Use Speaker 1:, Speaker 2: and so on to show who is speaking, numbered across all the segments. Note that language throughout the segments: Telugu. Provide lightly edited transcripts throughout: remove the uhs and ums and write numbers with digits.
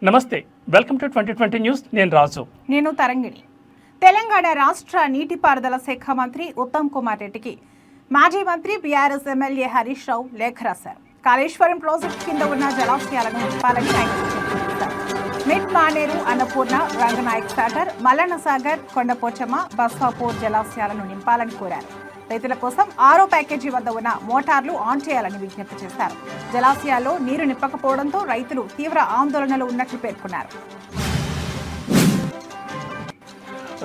Speaker 1: నమస్తే, వెల్కమ్ టు 2020 న్యూస్. నేను రాజు.
Speaker 2: నేను తరంగిణి. తెలంగాణ రాష్ట్ర నీటిపారుదల శాఖ మంత్రి ఉత్తమ్ కుమార్ రెడ్డికి మాజీ మంత్రి బీఆర్ఎస్ ఎమ్మెల్యే హరీష్ రావు లేఖ రాశారు. కాళేశ్వరం ప్రాజెక్టు కింద ఉన్న జలాశయాలను నింపాలని ఆయన సూచించారు. మిడ్ మానేరు, అన్నపూర్ణ, రంగనాయక్ సాగర్, మల్లన్న సాగర్, కొండపోచమ్మ, బస్వాపూర్ జలాశయాలను నింపాలని కోరారు. రైతుల కోసం 6వ ప్యాకేజీ వద్ద ఉన్న మోటార్లు ఆన్ చేయాలని విజ్ఞప్తి చేశారు. జలాశయాల్లో నీరు నింపకపోవడంతో రైతులు తీవ్ర ఆందోళనలో ఉన్నట్లు పేర్కొన్నారు.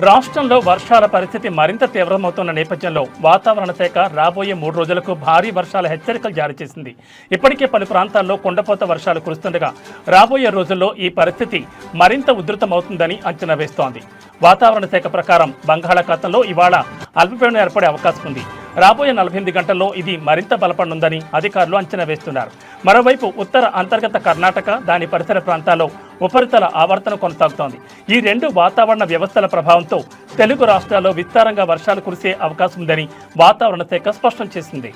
Speaker 1: రాష్ట్రంలో వర్షాల పరిస్థితి మరింత తీవ్రమవుతున్న నేపథ్యంలో వాతావరణ శాఖ రాబోయే 3 రోజులకు భారీ వర్షాల హెచ్చరికలు జారీ చేసింది. ఇప్పటికే పలు ప్రాంతాల్లో కుండపోత వర్షాలు కురుస్తుండగా రాబోయే రోజుల్లో ఈ పరిస్థితి మరింత ఉధృతమవుతుందని అంచనా వేస్తోంది. వాతావరణ శాఖ ప్రకారం బంగాళాఖాతంలో ఇవాళ అల్పపీడనం ఏర్పడే అవకాశం ఉంది. రాబోయే 48 గంటల్లో ఇది మరింత బలపడనుందని అధికారులు అంచనా వేస్తున్నారు. మరోవైపు ఉత్తర అంతర్గత కర్ణాటక, దాని పరిసర ప్రాంతాల్లో ఉపరితల ఆవర్తనం కొనసాగుతోంది. ఈ 2 వాతావరణ వ్యవస్థల ప్రభావంతో తెలుగు రాష్ట్రాల్లో విస్తారంగా వర్షాలు కురిసే అవకాశం ఉందని వాతావరణ శాఖ స్పష్టం చేసింది.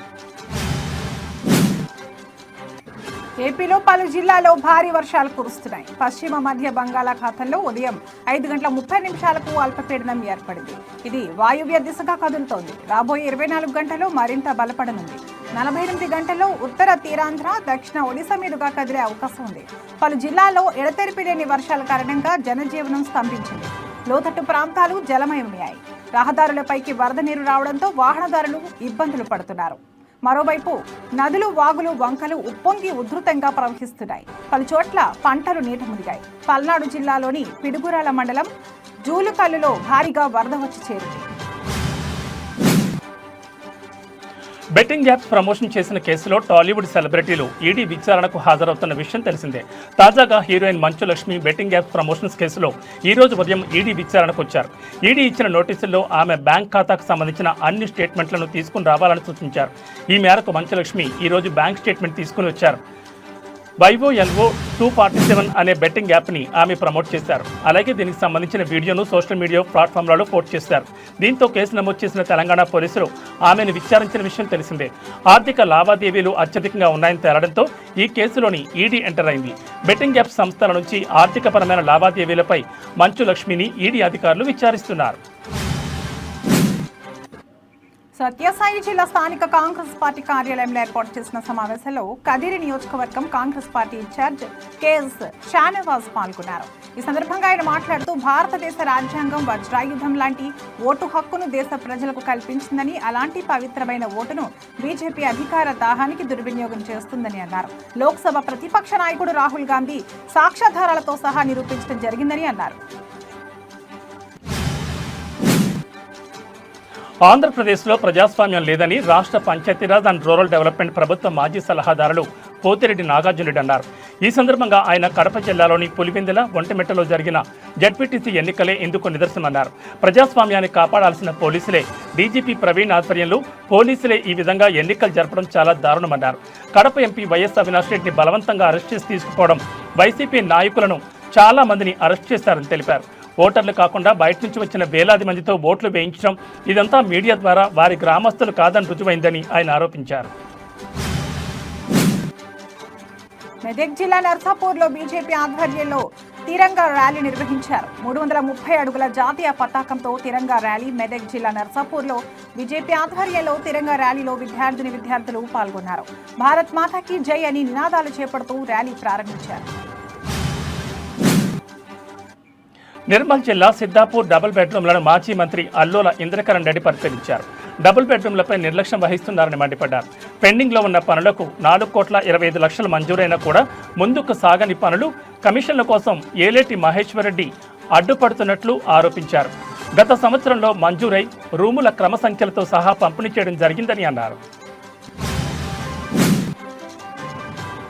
Speaker 2: ఏపీలో పలు జిల్లాల్లో భారీ వర్షాలు కురుస్తున్నాయి. పశ్చిమ మధ్య బంగాళాఖాతంలో ఉదయం 5:30 అల్పపీడనం ఏర్పడింది. ఇది వాయువ్య దిశగా కదులుతోంది. రాబోయే 24 గంటల్లో మరింత బలపడనుంది. 48 గంటల్లో ఉత్తర తీరాంధ్ర, దక్షిణ ఒడిశా మీదుగా కదిలే అవకాశం ఉంది. పలు జిల్లాల్లో ఎడతెరిపి లేని వర్షాల కారణంగా జనజీవనం స్తంభించింది. లోతట్టు ప్రాంతాలు జలమయమయ్యాయి. రహదారులపైకి వరద నీరు రావడంతో వాహనదారులు ఇబ్బందులు పడుతున్నారు. మరోవైపు నదులు, వాగులు, వంకలు ఉప్పొంగి ఉధృతంగా ప్రవహిస్తున్నాయి. పలుచోట్ల పంటలు నీట మునిగాయి. పల్నాడు జిల్లాలోని పిడుగురాల మండలం జూలుకల్లులో భారీగా వరద వచ్చి చేరింది.
Speaker 1: బెట్టింగ్ యాప్స్ ప్రమోషన్ చేసిన కేసులో టాలీవుడ్ సెలబ్రిటీలు ఈడీ విచారణకు హాజరవుతున్న విషయం తెలిసిందే. తాజాగా heroine Manchu Lakshmi betting apps promotions కేసులో ఈ రోజు ఉదయం ఈడీ విచారణకు వచ్చారు. ఈడీ ఇచ్చిన నోటీసుల్లో ఆమె బ్యాంక్ ఖాతాకు సంబంధించిన అన్ని స్టేట్మెంట్లను తీసుకుని రావాలని సూచించారు. ఈ మేరకు మంచు లక్ష్మి ఈ రోజు బ్యాంక్ స్టేట్మెంట్ తీసుకుని వచ్చారు. YOLO 247 అనే బెట్టింగ్ యాప్ని ఆమె ప్రమోట్ చేశారు. అలాగే దీనికి సంబంధించిన వీడియోను సోషల్ మీడియా ప్లాట్ఫామ్లలో పోస్ట్ చేశారు. దీంతో కేసు నమోదు చేసిన తెలంగాణ పోలీసులు ఆమెను విచారించిన విషయం తెలిసిందే. ఆర్థిక లావాదేవీలు అత్యధికంగా ఉన్నాయని తేలడంతో ఈ కేసులోని ఈడీ ఎంటర్ అయింది. బెట్టింగ్ యాప్ సంస్థల నుంచి ఆర్థికపరమైన లావాదేవీలపై మంచు లక్ష్మిని ఈడీ అధికారులు విచారిస్తున్నారు.
Speaker 2: సత్యసాయి జిల్లా స్థానిక కాంగ్రెస్ పార్టీ కార్యాలయంలో ఏర్పాటు చేసిన సమావేశంలో కదిరి నియోజకవర్గం Congress party incharge K S Shahnawaz పాల్గొన్నారు. ఈ సందర్భంగా ఆయన మాట్లాడుతూ భారతదేశ రాజ్యాంగం వజ్రాయుధం లాంటి ఓటు హక్కును దేశ ప్రజలకు కల్పించిందని, అలాంటి పవిత్రమైన ఓటును బీజేపీ అధికార దాహానికి దుర్వినియోగం చేస్తుందని అన్నారు. లోక్సభ ప్రతిపక్ష నాయకుడు రాహుల్ గాంధీ సాక్ష్యాధారాలతో సహా నిరూపించడం జరిగిందని అన్నారు.
Speaker 1: ఆంధ్రప్రదేశ్లో ప్రజాస్వామ్యం లేదని రాష్ట్ర పంచాయతీరాజ్ అండ్ రూరల్ డెవలప్మెంట్ ప్రభుత్వ మాజీ సలహాదారులు పోతిరెడ్డి నాగార్జునరెడ్డి అన్నారు. ఈ సందర్భంగా ఆయన కడప జిల్లాలోని పులివెందుల, ఒంటిమిట్టలో జరిగిన జడ్పీటీసీ ఎన్నికలే ఇందుకు నిదర్శనమన్నారు. ప్రజాస్వామ్యాన్ని కాపాడాల్సిన పోలీసులే, డీజీపీ ప్రవీణ్ ఆధ్వర్యంలో పోలీసులే ఈ విధంగా ఎన్నికలు జరపడం చాలా దారుణమన్నారు. కడప ఎంపీ వైఎస్ అవినాష్ రెడ్డిని బలవంతంగా అరెస్ట్ చేసి తీసుకుపోవడం, వైసీపీ నాయకులను చాలా మందిని అరెస్ట్ చేశారని తెలిపారు. ఓటర్లు కాకుండా బయట నుంచి వచ్చిన వేలాది మందితో ఓట్లు వేయించడం, ఇదంతా మీడియా ద్వారా వారి గ్రామస్తులు కాదని రుజువైందని ఆయన ఆరోపించారు.
Speaker 2: మెదక్ జిల్లా నర్సాపూర్లో బీజేపీ ఆధ్వర్యంలో తిరంగా ర్యాలీ నిర్వహించారు. 330 అడుగుల జాతీయ పతాకంతో తిరంగా ర్యాలీ. మెదక్ జిల్లా నర్సాపూర్లో బీజేపీ ఆధ్వర్యంలో తిరంగా ర్యాలీలో విద్యార్థులు పాల్గొన్నారు. భారత్ మాతాకి జై అని నినాదాలు చేపడుతూ ర్యాలీ ప్రారంభించారు.
Speaker 1: నిర్మల్ జిల్లా సిద్దాపూర్ డబుల్ బెడ్రూమ్లను మాజీ మంత్రి అల్లోల ఇంద్రకరణ్ రెడ్డి పరిశీలించారు. డబుల్ బెడ్రూమ్లపై నిర్లక్ష్యం వహిస్తున్నారని మండిపడ్డారు. పెండింగ్లో ఉన్న పనులకు 4,25,00,000 మంజూరైనా కూడా ముందుకు సాగని పనులు, కమిషన్ల కోసం ఏలేటి మహేశ్వరరెడ్డి అడ్డుపడుతున్నట్లు ఆరోపించారు. గత సంవత్సరంలో మంజూరై రూముల క్రమ సంఖ్యలతో సహా పంపిణీ చేయడం జరిగిందని అన్నారు.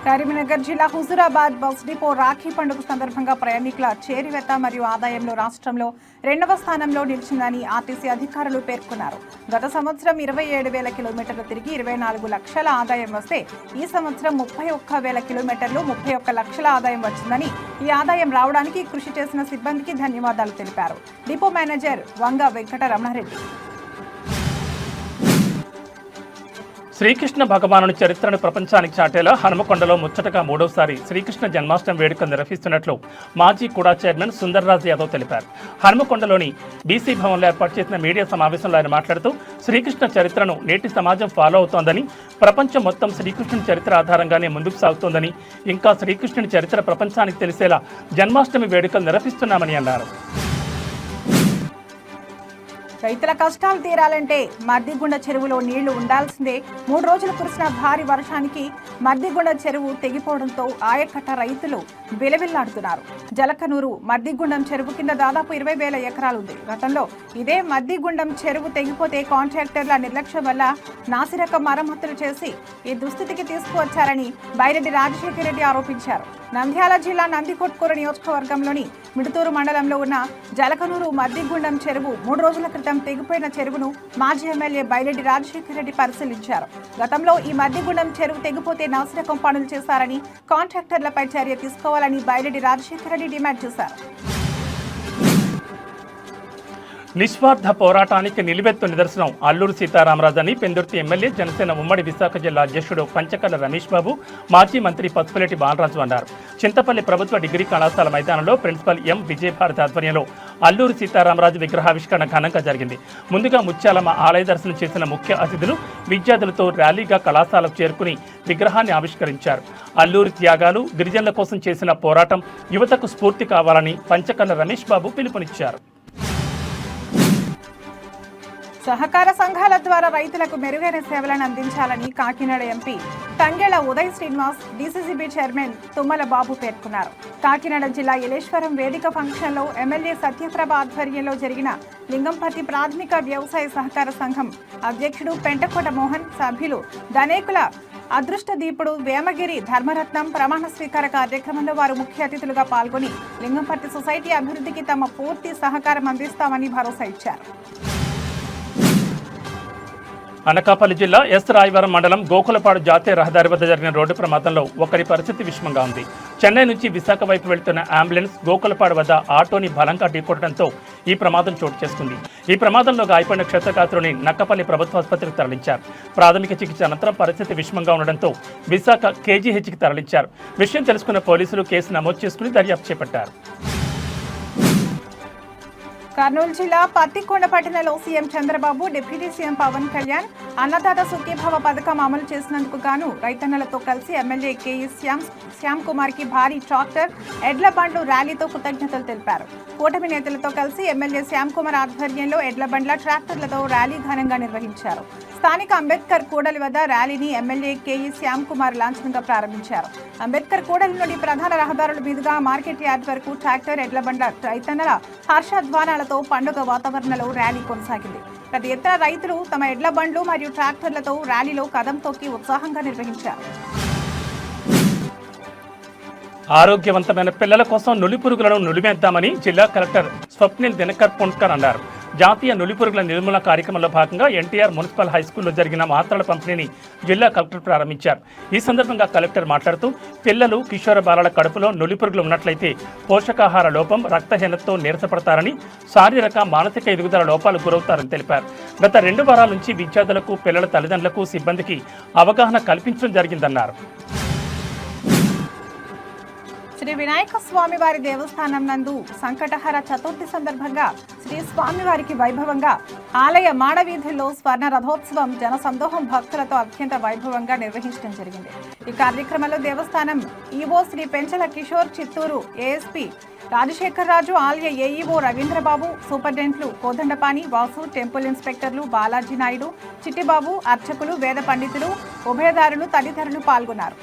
Speaker 2: కరీంనగర్ జిల్లా హుజూరాబాద్ బస్ డిపో రాఖీ పండుగ సందర్భంగా ప్రయాణికుల చేరివేత మరియు ఆదాయంలో రాష్ట్రంలో 2వ స్థానంలో నిలిచిందని ఆర్టీసీ అధికారులు పేర్కొన్నారు. గత సంవత్సరం 27,000 కిలోమీటర్లు తిరిగి 24 లక్షల ఆదాయం వస్తే ఈ సంవత్సరం 31,000 కిలోమీటర్లు 31 లక్షల ఆదాయం వచ్చిందని, ఈ ఆదాయం రావడానికి కృషి చేసిన సిబ్బందికి ధన్యవాదాలు తెలిపారు డిపో మేనేజర్ వంగ వెంకట రమణారెడ్డి.
Speaker 1: శ్రీకృష్ణ భగవానుని చరిత్రను ప్రపంచానికి చాటేలా హనుమకొండలో ముచ్చటగా మూడోసారి శ్రీకృష్ణ జన్మాష్టమి వేడుకలు నిర్వహిస్తున్నట్లు మాజీ కుడా చైర్మన్ సుందర్రాజ్ యాదవ్ తెలిపారు. హనుమకొండలోని బీసీ భవన్లో ఏర్పాటు చేసిన మీడియా సమావేశంలో ఆయన మాట్లాడుతూ శ్రీకృష్ణ చరిత్రను నేటి సమాజం ఫాలో అవుతోందని, ప్రపంచం మొత్తం శ్రీకృష్ణుని చరిత్ర ఆధారంగానే ముందుకు సాగుతోందని, ఇంకా శ్రీకృష్ణుని చరిత్ర ప్రపంచానికి తెలిసేలా జన్మాష్టమి వేడుకలు నిర్వహిస్తున్నామని అన్నారు.
Speaker 2: రైతుల కష్టాలు తీరాలంటే మద్దిగుండ చెరువులో నీళ్లు ఉండాల్సిందే. 3 రోజులు కురిసిన భారీ వర్షానికి మద్దిగుండ చెరువు తెగిపోవడంతో ఆయకట్ట రైతులు విలవిల్లాడుతున్నారు. జలకనూరు మద్దిగుండం చెరువు కింద దాదాపు 20,000 ఎకరాలు ఉంది. గతంలో ఇదే మద్దిగుండం చెరువు తెగిపోతే కాంట్రాక్టర్ల నిర్లక్ష్యం వల్ల నాసిరకం మరమ్మతులు చేసి ఈ దుస్థితికి తీసుకువచ్చారని బైరెడ్డి రాజశేఖర రెడ్డి ఆరోపించారు. నంద్యాల జిల్లా నందికొట్కూరు నియోజకవర్గంలోని మిడుతూరు మండలంలో ఉన్న జలకనూరు మద్దిగుండం చెరువు 3 రోజుల క్రితం తెగిపోయిన చెరువును మాజీ ఎమ్మెల్యే బైరెడ్డి రాజశేఖర రెడ్డి పరిశీలించారు. గతంలో ఈ మద్దిగుండం చెరువు తెగిపోతే నాసిరకం పనులు చేశారని, కాంట్రాక్టర్లపై చర్య తీసుకోవాలని బైరెడ్డి రాజశేఖర రెడ్డి డిమాండ్ చేశారు.
Speaker 1: నిస్వార్థ పోరాటానికి నిలువెత్తు నిదర్శనం అల్లూరు సీతారామరాజు అని పెందుర్తి ఎమ్మెల్యే జనసేన ఉమ్మడి విశాఖ జిల్లా అధ్యక్షుడు పంచకర్ల రమేష్ బాబు, మాజీ మంత్రి పసుపులేటి బాలరాజు అన్నారు. చింతపల్లి ప్రభుత్వ డిగ్రీ కళాశాల మైదానంలో ప్రిన్సిపల్ ఎం విజయభారతి ఆధ్వర్యంలో అల్లూరు సీతారామరాజు విగ్రహావిష్కరణ ఘనంగా జరిగింది. ముందుగా ముత్యాలమ్మ ఆలయ దర్శనం చేసిన ముఖ్య అతిథులు విద్యార్థులతో ర్యాలీగా కళాశాలకు చేరుకుని విగ్రహాన్ని ఆవిష్కరించారు. అల్లూరి త్యాగాలు, గిరిజనుల కోసం చేసిన పోరాటం యువతకు స్ఫూర్తి కావాలని పంచకర్ల రమేష్ బాబు పిలుపునిచ్చారు.
Speaker 2: సహకార సంఘాల ద్వారా రైతులకు మెరుగైన సేవలను అందించాలని Kakinada MP Tangella Uday Srinivas, DCCB chairman Tummala Babu పేర్కొన్నారు. కాకినాడ జిల్లా ఇలేశ్వరం వేదిక ఫంక్షన్లో ఎమ్మెల్యే సత్యప్రభ ఆధ్వర్యంలో జరిగిన లింగంపర్తి ప్రాథమిక వ్యవసాయ సహకార సంఘం అధ్యక్షుడు పెంటకోట మోహన్, సభ్యులు ధనేకుల అదృష్టదీపుడు వేమగిరి ధర్మరత్నం ప్రమాణ స్వీకార కార్యక్రమంలో వారు ముఖ్య అతిథులుగా పాల్గొని లింగంపర్తి సొసైటీ అభివృద్ధికి తమ పూర్తి సహకారం అందిస్తామని భరోసా ఇచ్చారు.
Speaker 1: అనకాపల్లి జిల్లా ఎస్ రాయవరం మండలం గోకులపాడు జాతీయ రహదారి వద్ద జరిగిన రోడ్డు ప్రమాదంలో ఒకరి పరిస్థితి విషమంగా ఉంది. చెన్నై నుంచి విశాఖ వైపు వెళ్తున్న అంబులెన్స్ గోకులపాడు వద్ద ఆటోని బలంగా ఢీకొట్టడంతో ఈ ప్రమాదం చోటు చేసుకుంది. ఈ ప్రమాదంలో గాయపడిన క్షతగాత్రుని నక్కపల్లి ప్రభుత్వ ఆసుపత్రికి తరలించారు. ప్రాథమిక చికిత్స అనంతరం పరిస్థితి విషమంగా ఉండడంతో విశాఖ కేజీహెచ్కి తరలించారు. విషయం తెలుసుకున్న పోలీసులు కేసు నమోదు చేసుకుని దర్యాప్తు చేపట్టారు.
Speaker 2: కర్నూలు జిల్లా పత్తికొండ పట్టణంలో CM Chandrababu, deputy CM Pawan Kalyan Annadata Sukhibhava పథకం అమలు చేసినందుకు గాను రైతన్నలతో కలిసి ఎమ్మెల్యే కేఈ శ్యామ్ కుమార్ కి భారీ ట్రాక్టర్, ఎడ్ల బండ్లు ర్యాలీతో కృతజ్ఞతలు తెలిపారు. కూటమి నేతలతో కలిసి ఎమ్మెల్యే శ్యామ్ కుమార్ ఆధ్వర్యంలో ఎడ్ల బండ్ల, ట్రాక్టర్లతో ర్యాలీ ఘనంగా నిర్వహించారు. స్థానిక అంబేద్కర్ కూడలి వద్ద ర్యాలీని ఎమ్మెల్యే కేఈ శ్యామ్ కుమార్ లాంఛనంగా ప్రారంభించారు. అంబేద్కర్ కూడలి నుండి ప్రధాన రహదారుల మీదుగా మార్కెట్ యార్డ్ వరకు ట్రాక్టర్, ఎడ్ల బండ్ల, రైతన్నల హర్షధ్వానాలతో పండుగ వాతావరణంలో ర్యాలీ కొనసాగింది. పెద్ద ఎత్తున రైతులు తమ ఎడ్ల బండ్లు మరియు ట్రాక్టర్లతో ర్యాలీలో కదం తొక్కి ఉత్సాహంగా నిర్వహించారు.
Speaker 1: ఆరోగ్యవంతమైన పిల్లల కోసం నులిపురుగులను నులిమేద్దామని జిల్లా కలెక్టర్ స్వప్నిల్ దినకర్ పొంట్కర్ అన్నారు. జాతీయ నులిపురుగుల నిర్మూలన కార్యక్రమంలో భాగంగా ఎన్టీఆర్ మున్సిపల్ హైస్కూల్లో జరిగిన మాత్రల పంపిణీని జిల్లా కలెక్టర్ ప్రారంభించారు. ఈ సందర్భంగా కలెక్టర్ మాట్లాడుతూ పిల్లలు, కిషోర బాలల కడుపులో నులిపురుగులు ఉన్నట్లయితే పోషకాహార లోపం, రక్తహీనతతో నీరసపడతారని, శారీరక, మానసిక ఎదుగుదల లోపాలు గురవుతారని తెలిపారు. గత 2 వారాల నుంచి విద్యార్థులకు, పిల్లల తల్లిదండ్రులకు, సిబ్బందికి అవగాహన కల్పించడం జరిగిందన్నారు.
Speaker 2: శ్రీ వినాయక స్వామివారి దేవస్థానం నందు సంకటహర చతుర్థి సందర్భంగా శ్రీ స్వామివారికి వైభవంగా ఆలయ మాడవీధుల్లో స్వర్ణ రథోత్సవం జనసందోహం భక్తులతో అత్యంత వైభవంగా నిర్వహించడం జరిగింది. ఈ కార్యక్రమంలో దేవస్థానం ఈవో శ్రీ పెంచల కిషోర్, చిత్తూరు ఏఎస్పీ రాజశేఖర్ రాజు, ఆలయ ఏఈఓ రవీంద్రబాబు, సూపరింటెండెంట్లు కోదండపాణి, వాసు, టెంపుల్ ఇన్స్పెక్టర్లు బాలాజీ నాయుడు, చిట్టిబాబు, అర్చకులు, వేద పండితులు, ఉభయదారులు తదితరులు పాల్గొన్నారు.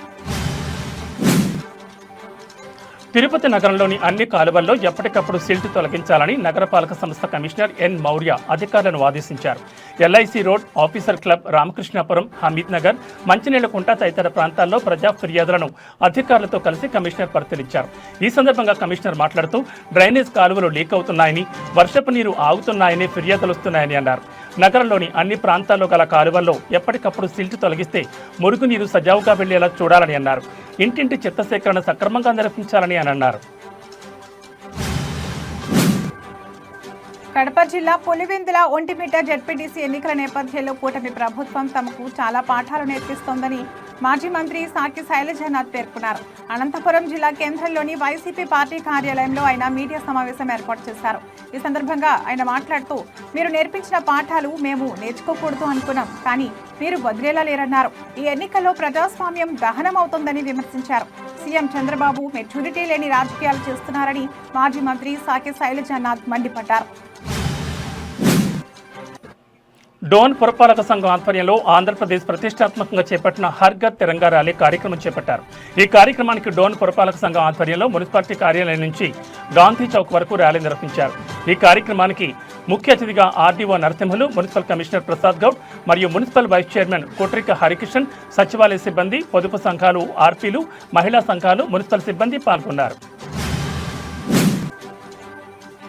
Speaker 1: తిరుపతి నగరంలోని అన్ని కాలువల్లో ఎప్పటికప్పుడు సిల్ట్ తొలగించాలని నగరపాలక సంస్థ కమిషనర్ ఎన్ మౌర్య అధికారులను ఆదేశించారు. LIC road, officer club, Ramakrishnapuram, Hameed Nagar, Manchineellakunta తదితర ప్రాంతాల్లో ప్రజా ఫిర్యాదులను అధికారులతో కలిసి కమిషనర్ పరిశీలించారు. ఈ సందర్భంగా కమిషనర్ మాట్లాడుతూ డ్రైనేజ్ కాలువలు లీక్ అవుతున్నాయని, వర్షపు నీరు ఆగుతున్నాయని ఫిర్యాదులు వస్తున్నాయని అన్నారు. నగరంలోని అన్ని ప్రాంతాల్లో గల కాలువల్లో ఎప్పటికప్పుడు సిల్ట్ తొలగిస్తే మురుగునీరు సజావుగా వెళ్లేలా చూడాలని అన్నారు. ఇంటింటి చెత్త సేకరణ సక్రమంగా నిర్వహించాలని అని అన్నారు.
Speaker 2: కడప జిల్లా పులివెందుల ఒంటిమిట్ట జెడ్పీటీసీ ఎన్నికల నేపథ్యంలో కూటమి ప్రభుత్వం తమకు చాలా పాఠాలు నేర్పిస్తోందని మాజీ మంత్రి సాకి శైలజనాథ్ పేర్కొన్నారు. అనంతపురం జిల్లా కేంద్రంలోని వైసీపీ పార్టీ కార్యాలయంలో ఆయన మీడియా సమావేశం ఏర్పాటు చేశారు. ఈ సందర్భంగా ఆయన మాట్లాడుతూ, మీరు నేర్పించిన పాఠాలు మేము నేర్చుకోకూడదు అనుకున్నాం, కానీ మీరు వదిలేలా లేరన్నారు. ఈ ఎన్నికల్లో ప్రజాస్వామ్యం దహనం అవుతోందని విమర్శించారు. సీఎం చంద్రబాబు మెచ్యూరిటీ లేని రాజకీయాలు చేస్తున్నారని మాజీ మంత్రి సాకి శైలజనాథ్ మండిపడ్డారు.
Speaker 1: డోన్ పురపాలక సంఘం ఆధ్వర్యంలో ఆంధ్రప్రదేశ్ ప్రతిష్టాత్మకంగా చేపట్టిన హర్ ఘర్ తిరంగా ర్యాలీ కార్యక్రమం చేపట్టారు. ఈ కార్యక్రమానికి డోన్ పురపాలక సంఘం ఆధ్వర్యంలో మున్సిపాలిటీ కార్యాలయం నుంచి గాంధీ చౌక్ వరకు ర్యాలీ నిర్వహించారు. ఈ కార్యక్రమానికి ముఖ్య అతిథిగా RDO Narasimhulu, municipal commissioner Prasad Goud మరియు మున్సిపల్ వైస్ చైర్మన్ కోట్రిక హరికిషన్, సచివాలయ సిబ్బంది, పొదుపు సంఘాలు, ఆర్పీలు, మహిళా సంఘాలు, మున్సిపల్ సిబ్బంది పాల్గొన్నారు.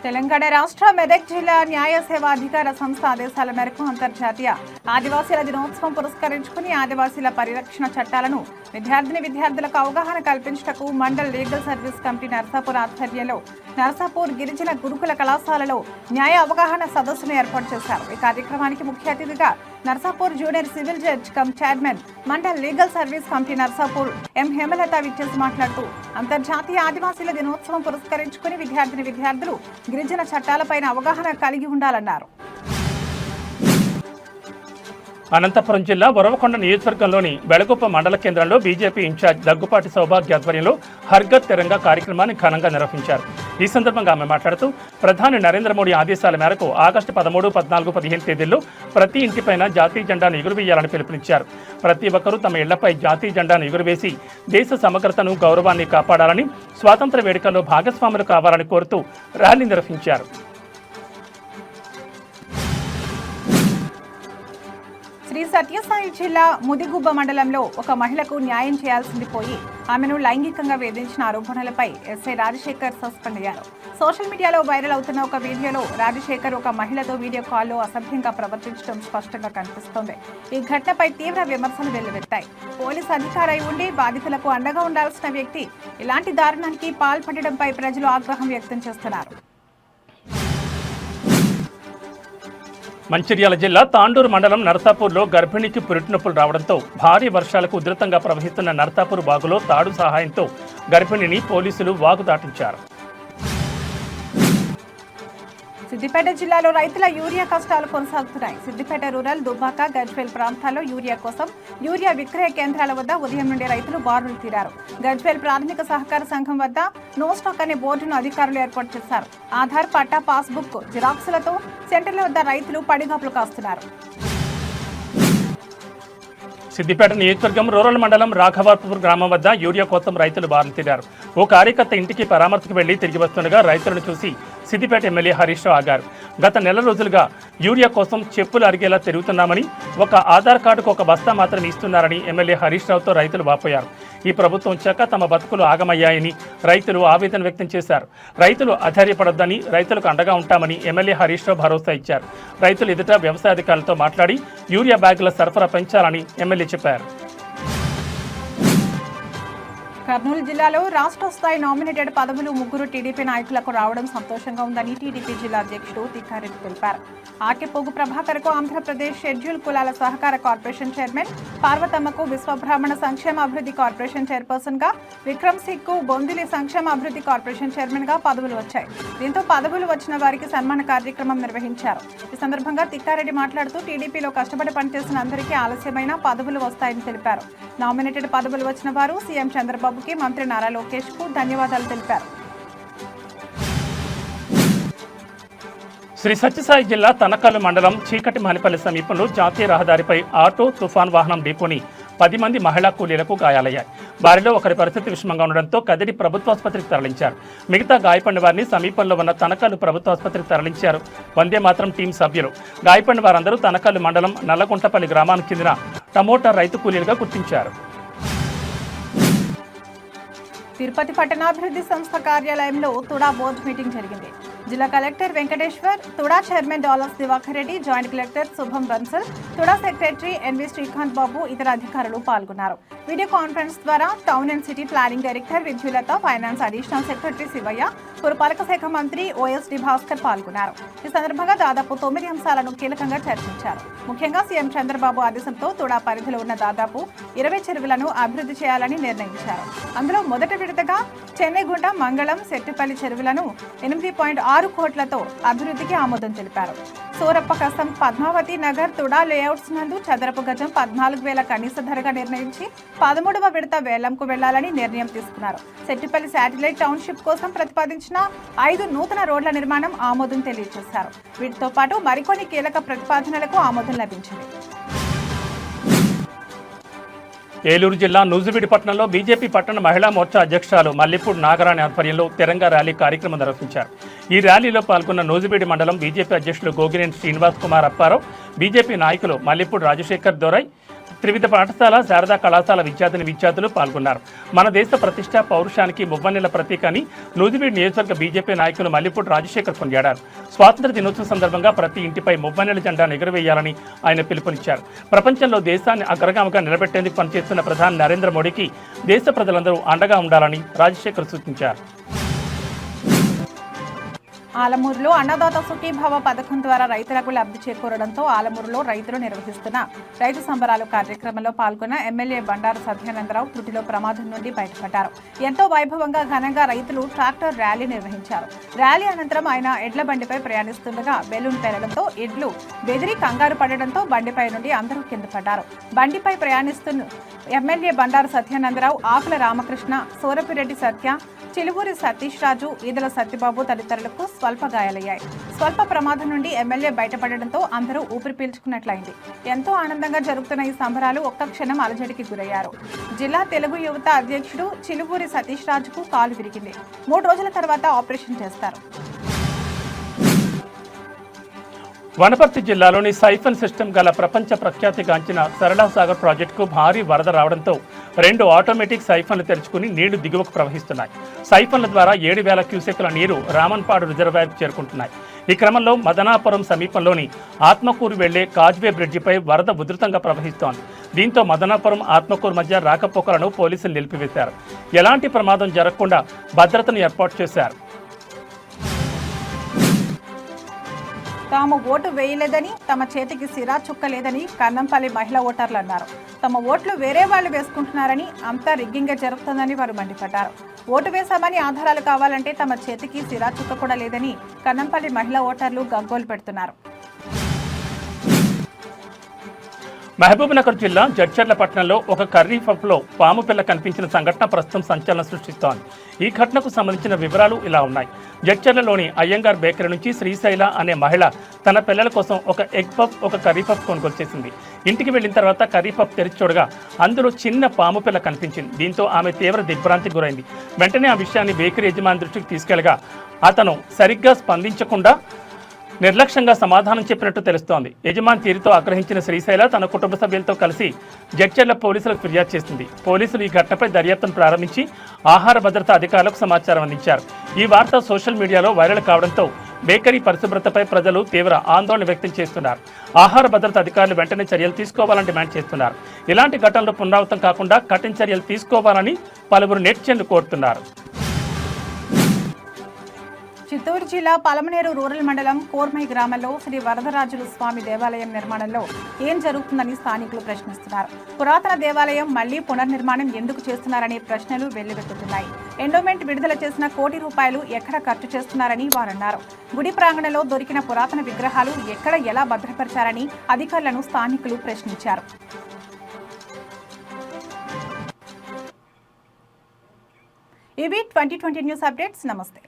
Speaker 2: తెలంగాణ రాష్ట్ర మెదక్ జిల్లా న్యాయ సేవా అధికార సంస్థ ఆదేశాల మేరకు అంతర్జాతీయ ఆదివాసీల దినోత్సవం పురస్కరించుకుని ఆదివాసీల పరిరక్షణ చట్టాలను విద్యార్థులకు అవగాహన కల్పించటకు mandal legal service committee Narsapur ఆధ్వర్యంలో నర్సాపూర్ గిరిజన గురుకుల కళాశాలలో న్యాయ అవగాహన సదస్సును ఏర్పాటు చేశారు. ఈ కార్యక్రమానికి ముఖ్య అతిథిగా Narsapur junior civil judge cum chairman mandal legal service committee Narsapur M Hemalatha విచ్చేసి మాట్లాడుతూ, అంతర్జాతీయ ఆదివాసీల దినోత్సవం పురస్కరించుకుని విద్యార్థులు గిరిజన చట్టాలపైన అవగాహన కలిగి ఉండాలన్నారు.
Speaker 1: అనంతపురం జిల్లా వరవకొండ నియోజకవర్గంలోని బెళగుప్ప మండల కేంద్రంలో బీజేపీ ఇన్ఛార్జ్ దగ్గుపాటి సౌభాగ్య ఆధ్వర్యంలో హర్ ఘర్ తిరంగా కార్యక్రమాన్ని ఘనంగా నిర్వహించారు. ఈ సందర్భంగా ఆమె మాట్లాడుతూ, ప్రధాని నరేంద్ర మోడీ ఆదేశాల మేరకు ఆగస్టు 13, 14, 15 తేదీల్లో ప్రతి ఇంటిపైన జాతీయ జెండాను ఎగురవేయాలని పిలుపునిచ్చారు. ప్రతి ఒక్కరూ తమ ఇళ్లపై జాతీయ జెండాను ఎగురవేసి దేశ సమగ్రతను, గౌరవాన్ని కాపాడాలని, స్వాతంత్ర వేడుకల్లో భాగస్వాములు కావాలని కోరుతూ ర్యాలీ నిర్వహించారు.
Speaker 2: శ్రీ సత్యసాయి జిల్లా ముదిగుబ్బ మండలంలో ఒక మహిళకు న్యాయం చేయాల్సింది పోయి ఆమెను లైంగికంగా వేధించిన ఆరోపణలపై ఎస్ఐ రాజశేఖర్ సస్పెండ్ అయ్యారు. సోషల్ మీడియాలో వైరల్ అవుతున్న ఒక వీడియోలో రాజశేఖర్ ఒక మహిళతో వీడియో కాల్లో అసభ్యంగా ప్రవర్తించడం స్పష్టంగా కనిపిస్తోంది. ఈ ఘటనపై తీవ్ర విమర్శలు వెల్లువెత్తాయి. పోలీసు అధికారి ఉండి బాధితులకు అండగా ఉండాల్సిన వ్యక్తి ఇలాంటి దారుణానికి పాల్పడడంపై ప్రజలు ఆగ్రహం వ్యక్తం చేస్తున్నారు.
Speaker 1: మంచిర్యాల జిల్లా తాండూరు మండలం నర్సాపూర్లో గర్భిణికి పురిటినొప్పులు రావడంతో భారీ వర్షాలకు ఉధృతంగా ప్రవహిస్తున్న నర్సాపూర్ వాగులో తాడు సహాయంతో గర్భిణిని పోలీసులు వాగు దాటించారు.
Speaker 2: సిద్దిపేట జిల్లాలో రైతుల యూరియా కష్టాలు కొనసాగుతున్నాయి. సిద్దిపేట రూరల్, దుబ్బాక, గజ్వేల్ ప్రాంతాల్లో యూరియా కోసం యూరియా విక్రయ కేంద్రాల వద్ద ఉదయం నుండి రైతులు బారులు తీరారు. గజ్వేల్ ప్రాథమిక సహకార సంఘం వద్ద నో స్టాక్ అనే బోర్డును అధికారులు ఏర్పాటు చేశారు. ఆధార్, పట్టా, పాస్బుక్ జిరాక్సులతో సెంటర్ల వద్ద రైతులు పడిగాపులు కాస్తున్నారు.
Speaker 1: సిద్దిపేట నియోజకవర్గం రూరల్ మండలం రాఘవాపూర్ గ్రామం వద్ద యూరియా కోసం రైతులు బారులు తీరారు. ఓ కార్యకర్త ఇంటికి పరామర్శకు వెళ్లి తిరిగి వస్తుండగా రైతులను చూసి సిద్దిపేట ఎమ్మెల్యే హరీష్ రావు ఆగారు. గత నెల రోజులుగా యూరియా కోసం చెప్పులు అరిగేలా తిరుగుతున్నామని, ఒక ఆధార్ కార్డుకు ఒక బస్తా మాత్రం ఇస్తున్నారని ఎమ్మెల్యే హరీష్ రావుతో రైతులు వాపోయారు. ఈ ప్రభుత్వం వచ్చాక తమ బతుకులు ఆగమయ్యాయని రైతులు ఆవేదన వ్యక్తం చేశారు. రైతులు అధైర్యపడొద్దని, రైతులకు అండగా ఉంటామని ఎమ్మెల్యే హరీష్ రావు భరోసా ఇచ్చారు. రైతులు ఎదుట వ్యవసాయ అధికారులతో మాట్లాడి యూరియా బ్యాగుల సరఫరా పెంచాలని ఎమ్మెల్యే చెప్పారు.
Speaker 2: కర్నూలు జిల్లాలో రాష్ట్ర స్థాయి నామినేటెడ్ పదవులు 3 టీడీపీ నాయకులకు రావడం సంతోషంగా ఉందని టీడీపీ జిల్లా అధ్యక్షుడు తిక్కారెడ్డి తెలిపారు. ఆర్కెపోగు ప్రభాకర్కు ఆంధ్రప్రదేశ్ షెడ్యూల్ కులాల సహకార కార్పొరేషన్ చైర్మన్, పార్వతమ్మకు విశ్వబ్రాహ్మణ సంక్షేమ అభివృద్ధి కార్పొరేషన్ చైర్పర్సన్ గా, విక్రమ్ సింగ్కు బొందిలి సంక్షేమ అభివృద్ధి కార్పొరేషన్ చైర్మన్ గా పదవులు వచ్చాయి. దీంతో పదవులు వచ్చిన వారికి సన్మాన కార్యక్రమం నిర్వహించారు. ఈ సందర్భంగా తిక్కారెడ్డి మాట్లాడుతూ, టీడీపీలో కష్టపడి పనిచేసిన అందరికీ ఆలస్యమైన పదవులు వస్తాయని తెలిపారు. నామినేటెడ్ పదవులు వచ్చిన వారు సీఎం చంద్రబాబు, మంత్రి నారా లోకేష్ కు ధన్యవాదాలు తెలిపారు.
Speaker 1: శ్రీ సత్యసాయి జిల్లా తనకల్లు మండలం చీకటి మహనిపల్లి సమీపంలో జాతీయ రహదారిపై ఆటో, తుఫాన్ వాహనం ఢీకొని 10 మంది మహిళా కూలీలకు గాయాలయ్యాయి. వారిలో ఒకరి పరిస్థితి విషమంగా ఉండడంతో కదిరి ప్రభుత్వాసుపత్రికి తరలించారు. మిగతా గాయపడిన వారిని సమీపంలో ఉన్న తనకల్లు ప్రభుత్వాసుపత్రికి తరలించారు వందే మాత్రం టీం సభ్యులు. గాయపడిన వారందరూ తనకల్లు మండలం నల్లగుంటపల్లి గ్రామానికి చెందిన టమోటా రైతు కూలీలుగా గుర్తించారు.
Speaker 2: తిరుపతి పట్టణాభివృద్ధి సంస్థ కార్యాలయంలో తుడా బోర్డు మీటింగ్ జరిగింది. జిల్లా collector Venkateshwar, TUDA chairman Dollars Diwakar Reddy, joint collector Shubham Bansal, TUDA secretary NV Srikanth Babu ఇతర అధికారులు పాల్గొన్నారు. వీడియో కాన్ఫరెన్స్ ద్వారా town and city planning director Vidyulatha, finance additional secretary Sivaiah, పురపాలక శాఖ మంత్రి ఓఎస్డి భాస్కర్ పాల్గొన్నారు. ఈ సందర్భంగా దాదాపు 9 అంశాలను కీలకంగా చర్చించారు. ముఖ్యంగా సీఎం చంద్రబాబు ఆదేశంతో తుడా పరిధిలో ఉన్న దాదాపు 20 చెరువులను అభివృద్ధి చేయాలని నిర్ణయించారు. అందులో మొదటి విడతగా చెన్నైగుంట, మంగళం, సెట్టిపల్లి చెరువులను 8.6 కోట్లతో అభివృద్ధికి ఆమోదం తెలిపారు. సూరప్ప కసం, పద్మావతి నగర్, తుడా లేఅవుట్స్ నందు చదరపు గజం 14,000 కనీస ధరగా నిర్ణయించి 13వ విడత వేలంకు వెళ్లాలని నిర్ణయం తీసుకున్నారు. సెట్టిపల్లి శాటిలైట్ టౌన్షిప్ కోసం ప్రతిపాదించిన 5 నూతన రోడ్ల నిర్మాణం ఆమోదం తెలియజేశారు. వీటితో పాటు మరికొన్ని కీలక ప్రతిపాదనలకు ఆమోదం లభించింది.
Speaker 1: ఏలూరు జిల్లా నూజివీడు పట్టణంలో బీజేపీ పట్టణ మహిళా మోర్చా అధ్యక్షురాలు మల్లిపూడి నాగరాణి ఆధ్వర్యంలో తిరంగా ర్యాలీ కార్యక్రమం నిర్వహించారు. ఈ ర్యాలీలో పాల్గొన్న నూజివీడు మండలం బీజేపీ అధ్యక్షులు గోగినేని శ్రీనివాస్ కుమార్ అప్పారావు, బీజేపీ నాయకులు మల్లిపూడి రాజశేఖర్ దొరై, త్రివిధ పాఠశాల, శారదా కళాశాల విద్యార్థులు పాల్గొన్నారు. మన దేశ ప్రతిష్ట, పౌరుషానికి మువ్వన్నెల ప్రతీక అని నూజివీడు నియోజకవర్గ బీజేపీ నాయకులు మల్లిపూడి రాజశేఖర్ కొనియాడారు. స్వాతంత్ర దినోత్సవం సందర్భంగా ప్రతి ఇంటిపై మువ్వన్నెల జెండాను ఎగురవేయాలని ఆయన పిలుపునిచ్చారు. ప్రపంచంలో దేశాన్ని అగ్రగామిగా నిలబెట్టేందుకు పనిచేస్తున్న ప్రధాని నరేంద్ర మోడీకి దేశ ప్రజలందరూ అండగా ఉండాలని రాజశేఖర్ సూచించారు.
Speaker 2: ఆలమూరులో అన్నదాత సుఖీభావ పథకం ద్వారా రైతులకు లబ్ధి చేకూరడంతో ఆలమూరులో రైతులు నిర్వహిస్తున్న రైతు సంబరాలు కార్యక్రమంలో పాల్గొన్న ఎమ్మెల్యే బండారు సత్యానందరావు త్రుటిలో ప్రమాదం నుండి బయటపడ్డారు. ఎంతో వైభవంగా ఘనంగా రైతులు ట్రాక్టర్ ర్యాలీ నిర్వహించారు. ర్యాలీ అనంతరం ఆయన ఎడ్ల బండిపై ప్రయాణిస్తుండగా బెలూన్ పేలడంతో ఎడ్లు బెదిరి కంగారు పడడంతో బండిపై నుండి అందరూ కింద పడ్డారు. బండిపై ప్రయాణిస్తున్న ఎమ్మెల్యే బండారు సత్యానందరావు, ఆకుల రామకృష్ణ, సూరపిరెడ్డి సత్య, చిలువూరి సతీష్ రాజు, ఈదల సత్యబాబు తదితరులకు స్వల్ప గాయాలయ్యాయి. స్వల్ప ప్రమాదం నుండి ఎమ్మెల్యే బయటపడడంతో అందరూ ఊపిరి పీల్చుకున్నట్లయింది. ఎంతో ఆనందంగా జరుగుతున్న ఈ సంబరాలు ఒక్క క్షణం అలజడికి గురయ్యారు. జిల్లా తెలుగు యువత అధ్యక్షుడు చిలువూరి సతీష్ రాజుకు కాలు విరిగింది. 3 రోజుల తర్వాత ఆపరేషన్ చేస్తారు.
Speaker 1: వనపర్తి జిల్లాలోని సైఫన్ సిస్టమ్ గల ప్రపంచ ప్రఖ్యాతిగాంచిన సరళాసాగర్ ప్రాజెక్టుకు భారీ వరద రావడంతో 2 ఆటోమేటిక్ సైఫన్లు తెరుచుకుని నీళ్లు దిగువకు ప్రవహిస్తున్నాయి. సైఫన్ల ద్వారా 7,000 క్యూసెక్కుల నీరు రామన్పాడు రిజర్వాయర్కు చేరుకుంటున్నాయి. ఈ క్రమంలో మదనాపురం సమీపంలోని ఆత్మకూరు వెళ్లే కాజ్వే బ్రిడ్జిపై వరద ఉధృతంగా ప్రవహిస్తోంది. దీంతో మదనాపురం, ఆత్మకూరు మధ్య రాకపోకలను పోలీసులు నిలిపివేశారు. ఎలాంటి ప్రమాదం జరగకుండా భద్రతను ఏర్పాటు చేశారు.
Speaker 2: తాము ఓటు వేయలేదని, తమ చేతికి సిరా చుక్కలేదని కన్నంపల్లి మహిళా ఓటర్లు అన్నారు. తమ ఓట్లు వేరే వాళ్ళు వేసుకుంటున్నారని, అంతా రిగ్గింగ్గా జరుగుతుందని వారు మండిపడ్డారు. ఓటు వేశామని ఆధారాలు కావాలంటే తమ చేతికి సిరా చుక్క కూడా లేదని కన్నంపల్లి మహిళా ఓటర్లు గగ్గోలు పెడుతున్నారు.
Speaker 1: మహబూబ్నగర్ జిల్లా జడ్చర్ల పట్టణంలో ఒక కర్రీ పబ్లో పాము పిల్ల కనిపించిన సంఘటన ప్రస్తుతం సంచలనం సృష్టిస్తోంది. ఈ ఘటనకు సంబంధించిన వివరాలు ఇలా ఉన్నాయి. జడ్చర్లలోని అయ్యంగార్ బేకరీ నుంచి శ్రీశైల అనే మహిళ తన పిల్లల కోసం ఒక ఎగ్ పఫ్, ఒక కర్రీ పఫ్ కొనుగోలు చేసింది. ఇంటికి వెళ్లిన తర్వాత కర్రీ పఫ్ తెరిచి చూడగా అందులో చిన్న పాము పిల్ల కనిపించింది. దీంతో ఆమె తీవ్ర దిగ్భ్రాంతికి గురైంది. వెంటనే ఆ విషయాన్ని బేకరీ యజమాని దృష్టికి తీసుకెళ్లగా అతను సరిగ్గా స్పందించకుండా నిర్లక్ష్యంగా సమాధానం చెప్పినట్టు తెలుస్తోంది. యజమాని తీరుతో ఆగ్రహించిన శ్రీశైల తన కుటుంబ సభ్యులతో కలిసి జడ్చర్ల పోలీసులకు ఫిర్యాదు చేసింది. పోలీసులు ఈ ఘటనపై దర్యాప్తును ప్రారంభించి ఆహార భద్రతా అధికారులకు సమాచారం అందించారు. ఈ వార్త సోషల్ మీడియాలో వైరల్ కావడంతో బేకరీ పరిశుభ్రతపై ప్రజలు తీవ్ర ఆందోళన వ్యక్తం చేస్తున్నారు. ఆహార భద్రతా అధికారులు వెంటనే చర్యలు తీసుకోవాలని డిమాండ్ చేస్తున్నారు. ఇలాంటి ఘటనలు పునరావృతం కాకుండా కఠిన చర్యలు తీసుకోవాలని పలువురు నెటిజన్లు కోరుతున్నారు.
Speaker 2: చిత్తూరు జిల్లా పలమనేరు రూరల్ మండలం కోర్మై గ్రామంలో శ్రీ వరదరాజుల స్వామి దేవాలయం నిర్మాణంలో ఏం జరుగుతుందని స్థానికులు ప్రశ్నిస్తున్నారు. పురాతన దేవాలయం మళ్లీ పునర్నిర్మాణం ఎందుకు చేస్తున్నారనే ప్రశ్నలు వెల్లువెత్తుతున్నాయి. ఎండోమెంట్ విడుదల చేసిన ₹1 కోటి ఎక్కడ ఖర్చు చేస్తున్నారని వారన్నారు. గుడి ప్రాంగణంలో దొరికిన పురాతన విగ్రహాలు ఎక్కడ ఎలా భద్రపరిచారని అధికారులను స్థానికులు ప్రశ్నించారు. ఇవి 2020 న్యూస్ అప్డేట్స్. నమస్తే.